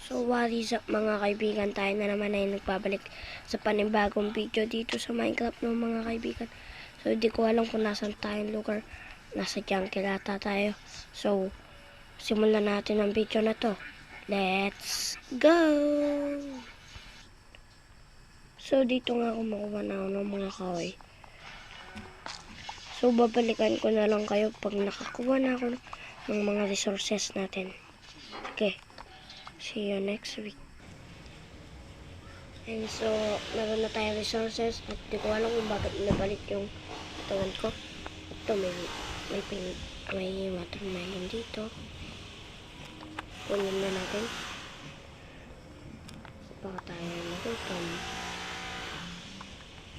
So what is up mga kaibigan, tayo na naman ay nagbabalik sa panibagong video dito sa Minecraft no mga kaibigan. So hindi ko alam kung nasan tayong lugar, nasa jungle ata tayo. So simulan natin ang video na to. Let's go! So dito nga ako makuha na ako ng mga kahoy. So babalikan ko na lang kayo pag nakakuha na ako ng mga resources natin. Okay, see you next week. And so, meron na tayong resources at di ko alam kung bakit nabalik yung katawan ko. Ito, may watermelon dito. Kunin na natin. Baka tayo nagutom.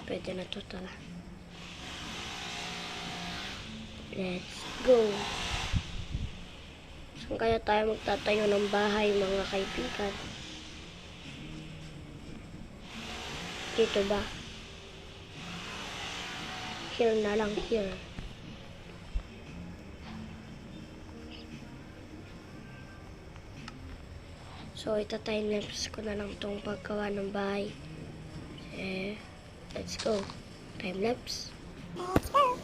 Pwede na to, tara. Let's go! Saan kaya tayo magtatayo ng bahay mga kaibigan? Dito ba? Here na lang, here. So, ita-time-lapse ko na lang itong paggawa ng bahay. Let's go. Time-lapse. Let's go.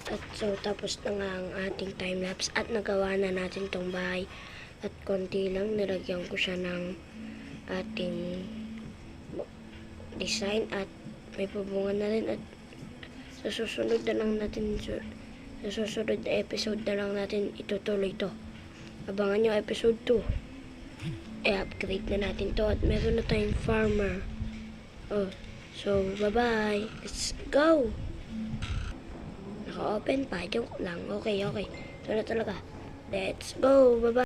At so, tapos na nga ang ating time-lapse at nagawa na natin tong bahay. At konti lang, nilagyan ko siya ng ating design at may pabungan na rin. At sa susunod na lang natin, sa susunod na episode na lang natin itutuloy to. Abangan nyo episode 2. I-upgrade na natin to at meron na tayong farmer. Oh, so, bye-bye. Let's go! Naka-open pa. Joke lang. Okay. Ito na talaga. Let's go. Bye-bye.